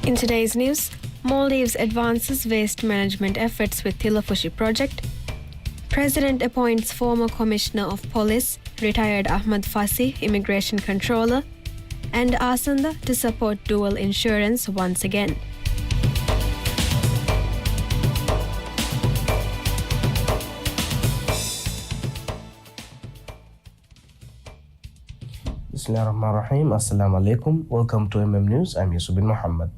In today's news, Maldives advances waste management efforts with Tilafushi project. President appoints former Commissioner of Police, retired Ahmad Fasi, Immigration Controller, and Asanda to support dual insurance once again. Bismillahirrahmanirrahim. Assalamu alaikum. Welcome to News. I'm Yusuf bin Muhammad.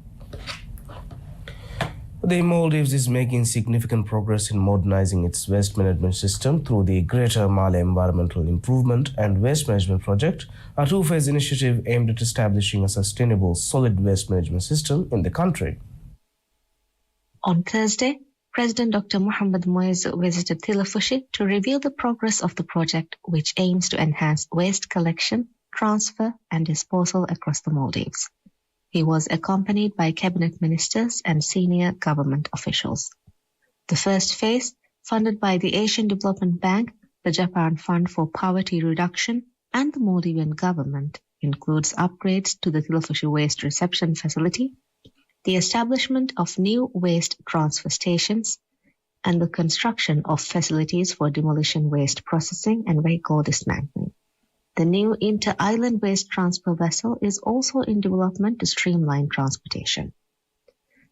The Maldives is making significant progress in modernizing its waste management system through the Greater Male Environmental Improvement and Waste Management Project, a two-phase initiative aimed at establishing a sustainable solid waste management system in the country. On Thursday, President Dr. Mohamed Moise visited Tilafushi to review the progress of the project, which aims to enhance waste collection, transfer, and disposal across the Maldives. He was accompanied by cabinet ministers and senior government officials. The first phase, funded by the Asian Development Bank, the Japan Fund for Poverty Reduction, and the Maldivian government, includes upgrades to the Tilafushi waste reception facility, the establishment of new waste transfer stations, and the construction of facilities for demolition waste processing and vehicle dismantling. The new inter-island waste transfer vessel is also in development to streamline transportation.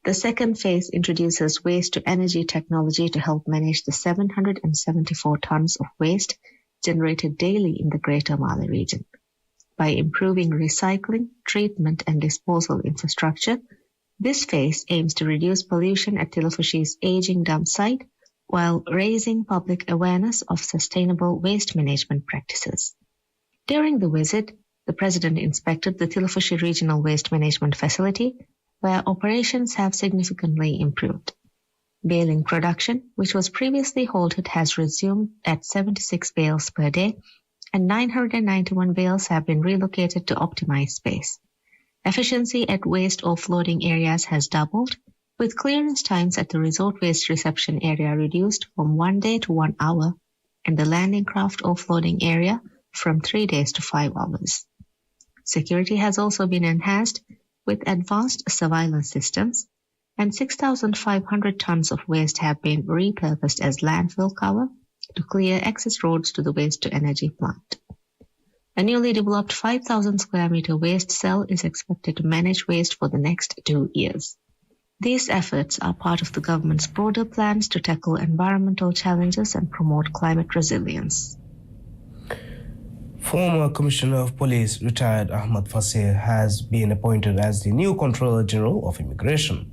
The second phase introduces waste-to-energy technology to help manage the 774 tons of waste generated daily in the Greater Male region. By improving recycling, treatment, and disposal infrastructure, this phase aims to reduce pollution at Tilafushi's aging dump site while raising public awareness of sustainable waste management practices. During the visit, the President inspected the Tilafushi Regional Waste Management Facility, where operations have significantly improved. Baling production, which was previously halted, has resumed at 76 bales per day, and 991 bales have been relocated to optimize space. Efficiency at waste offloading areas has doubled, with clearance times at the resort waste reception area reduced from 1 day to 1 hour, and the landing craft offloading area from 3 days to 5 hours. Security has also been enhanced with advanced surveillance systems, and 6,500 tons of waste have been repurposed as landfill cover to clear access roads to the waste-to-energy plant. A newly developed 5,000 square meter waste cell is expected to manage waste for the next 2 years. These efforts are part of the government's broader plans to tackle environmental challenges and promote climate resilience. Former Commissioner of Police, retired Ahmad Fasi, has been appointed as the new Controller General of Immigration.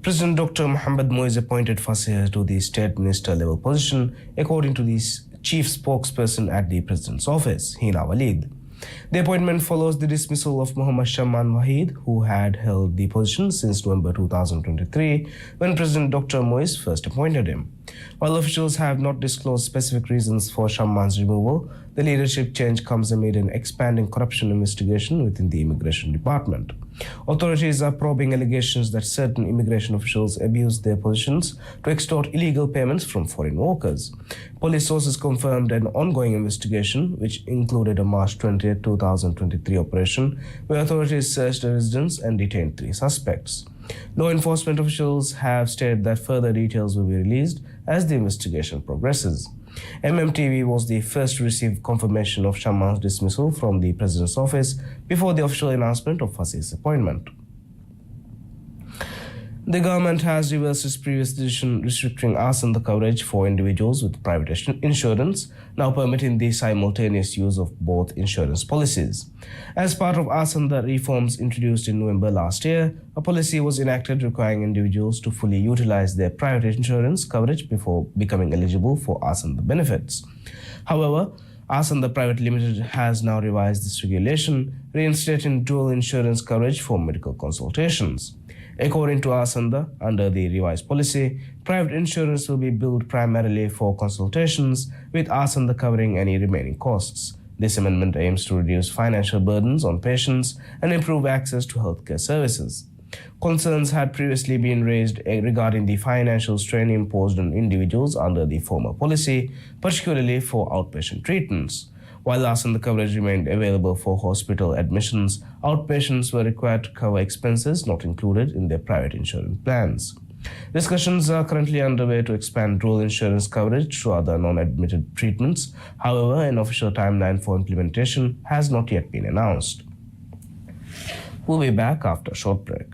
President Dr. Mohamed Moise appointed Fasi to the State Minister level position, according to the Chief Spokesperson at the President's office, Hina Walid. The appointment follows the dismissal of Muhammad Shamman Wahid, who had held the position since November 2023, when President Dr. Moise first appointed him. While officials have not disclosed specific reasons for Shamman's removal, the leadership change comes amid an expanding corruption investigation within the Immigration Department. Authorities are probing allegations that certain immigration officials abused their positions to extort illegal payments from foreign workers. Police sources confirmed an ongoing investigation, which included a March 20, 2023 operation where authorities searched a residence and detained 3 suspects. Law enforcement officials have stated that further details will be released as the investigation progresses. MMTV was the first to receive confirmation of Shamman's dismissal from the President's office before the official announcement of Fasi's appointment. The government has reversed its previous decision restricting Asanda coverage for individuals with private insurance, now permitting the simultaneous use of both insurance policies. As part of Asanda reforms introduced in November last year, a policy was enacted requiring individuals to fully utilize their private insurance coverage before becoming eligible for Asanda benefits. However, Asanda Private Limited has now revised this regulation, reinstating dual insurance coverage for medical consultations. According to Asanda, under the revised policy, private insurance will be billed primarily for consultations, with Asanda covering any remaining costs. This amendment aims to reduce financial burdens on patients and improve access to healthcare services. Concerns had previously been raised regarding the financial strain imposed on individuals under the former policy, particularly for outpatient treatments. While last the coverage remained available for hospital admissions, outpatients were required to cover expenses not included in their private insurance plans. Discussions are currently underway to expand rural insurance coverage to other non-admitted treatments. However, an official timeline for implementation has not yet been announced. We'll be back after a short break.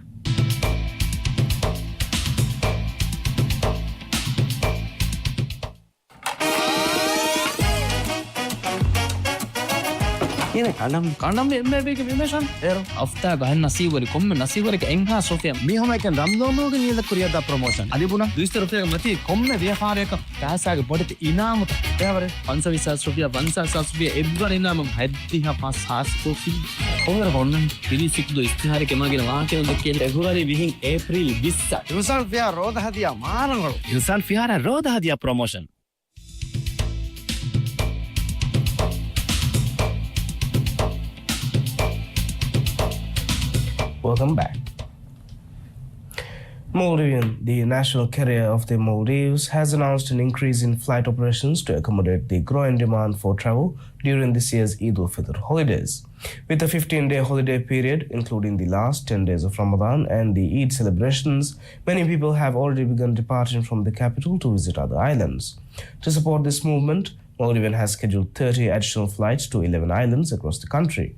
Ini kandam embe vimesan ero afta gahan nasibari komme nasibari enha sofia mi homa ek ramdomo ge nila kuriya da promotion adibuna 200 rupiya mati komme vyaparayaka kasaage bodite inam devare 520 rupiya 500 rupiya ebbar inam haddiha 500 rupiya over honnan 36 do istihare ke magina waake unde ke February vihin April 20 Yusan Fiara roda hadiya marangalu Yusan Fiara roda hadiya promotion. Welcome back. Maldivian, the national carrier of the Maldives, has announced an increase in flight operations to accommodate the growing demand for travel during this year's Eid al-Fitr holidays. With a 15-day holiday period, including the last 10 days of Ramadan and the Eid celebrations, many people have already begun departing from the capital to visit other islands. To support this movement, Maldivian has scheduled 30 additional flights to 11 islands across the country.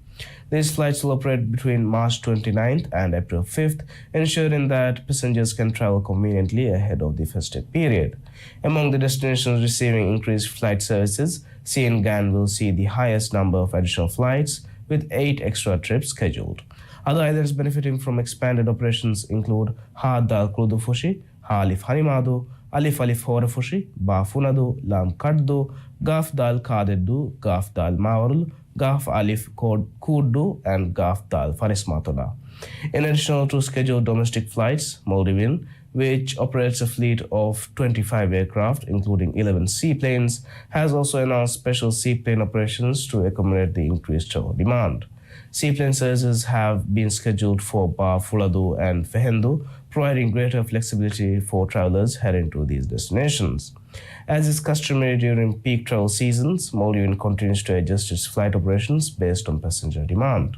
These flights will operate between March 29th and April 5th, ensuring that passengers can travel conveniently ahead of the festive period. Among the destinations receiving increased flight services, Ciangan will see the highest number of additional flights, with 8 extra trips scheduled. Other islands benefiting from expanded operations include Ha Dal Krudufushi, Ha Alif Hanimadu, Alif Alif Horafushi, Ba Funadu, Lam Kaddu, Gaf Dal Kadeddu, Gaf Dal Mawarul, Gaf Alif Kurdu, and Gaf Dal Farismatola. In addition to scheduled domestic flights, Maldivian, which operates a fleet of 25 aircraft, including 11 seaplanes, has also announced special seaplane operations to accommodate the increased travel demand. Seaplane services have been scheduled for Ba Fuladu and Fehendu, providing greater flexibility for travelers heading to these destinations. As is customary during peak travel seasons, Maldivian continues to adjust its flight operations based on passenger demand.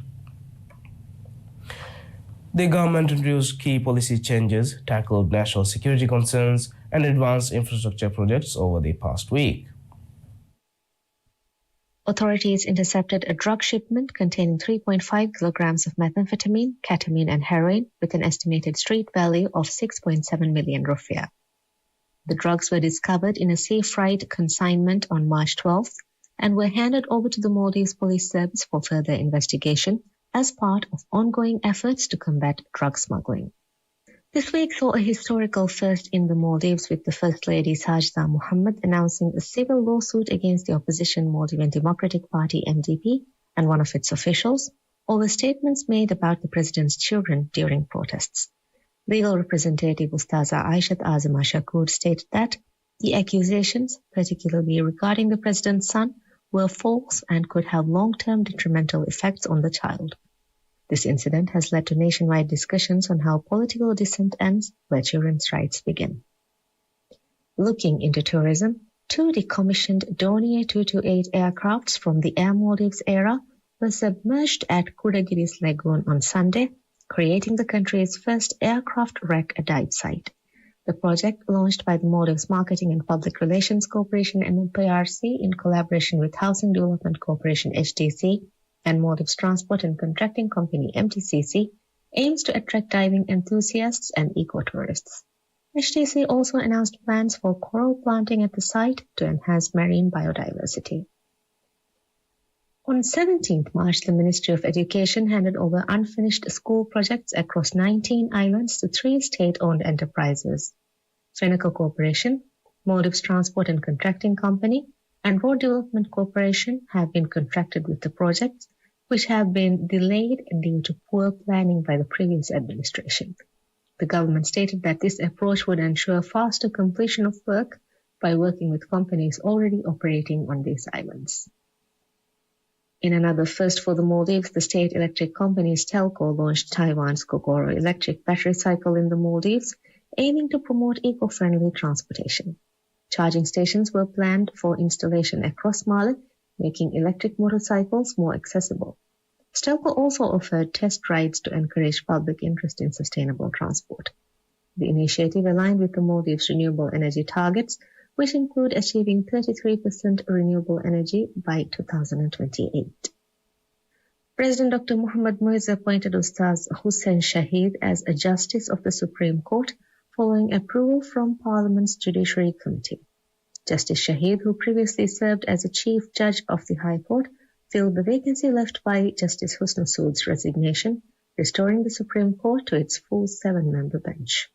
The government introduced key policy changes, tackled national security concerns, and advanced infrastructure projects over the past week. Authorities intercepted a drug shipment containing 3.5 kilograms of methamphetamine, ketamine, and heroin with an estimated street value of 6.7 million rupiah. The drugs were discovered in a safe ride consignment on March 12th and were handed over to the Maldives Police Service for further investigation as part of ongoing efforts to combat drug smuggling. This week saw a historical first in the Maldives, with the First Lady Sajda Mohammed announcing a civil lawsuit against the opposition Maldivian Democratic Party MDP and one of its officials over statements made about the president's children during protests. Legal representative Ustaza Aishat Azima Shakur stated that the accusations, particularly regarding the president's son, were false and could have long-term detrimental effects on the child. This incident has led to nationwide discussions on how political dissent ends where children's rights begin. Looking into tourism, 2 decommissioned Dornier 228 aircrafts from the Air Maldives era were submerged at Kudagiris Lagoon on Sunday, creating the country's first aircraft wreck dive site. The project, launched by the Maldives Marketing and Public Relations Corporation MMPRC in collaboration with Housing Development Corporation HDC and Maldives Transport and Contracting Company MTCC, aims to attract diving enthusiasts and eco-tourists. HDC also announced plans for coral planting at the site to enhance marine biodiversity. On 17th March, the Ministry of Education handed over unfinished school projects across 19 islands to 3 state-owned enterprises. Feneco Corporation, Maldives Transport and Contracting Company, and Road Development Corporation have been contracted with the projects, which have been delayed due to poor planning by the previous administration. The government stated that this approach would ensure faster completion of work by working with companies already operating on these islands. In another first for the Maldives, the state electric company Stelco launched Taiwan's Kokoro electric battery cycle in the Maldives, aiming to promote eco-friendly transportation. Charging stations were planned for installation across Male, making electric motorcycles more accessible. Stelco also offered test rides to encourage public interest in sustainable transport. The initiative aligned with the Maldives' renewable energy targets, which include achieving 33% renewable energy by 2028. President Dr. Mohammad Moise appointed Ustaz Hussein Shahid as a Justice of the Supreme Court following approval from Parliament's Judiciary Committee. Justice Shahid, who previously served as a Chief Judge of the High Court, filled the vacancy left by Justice Husnu Sood's resignation, restoring the Supreme Court to its full 7-member bench.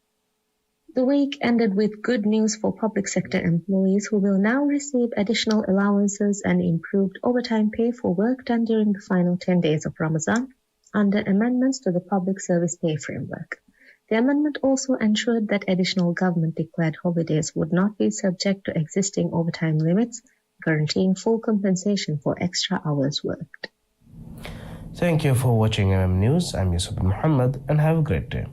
The week ended with good news for public sector employees who will now receive additional allowances and improved overtime pay for work done during the final 10 days of Ramadan under amendments to the Public Service Pay Framework. The amendment also ensured that additional government-declared holidays would not be subject to existing overtime limits, guaranteeing full compensation for extra hours worked. Thank you for watching MM News. I'm Yusuf Muhammad and have a great day.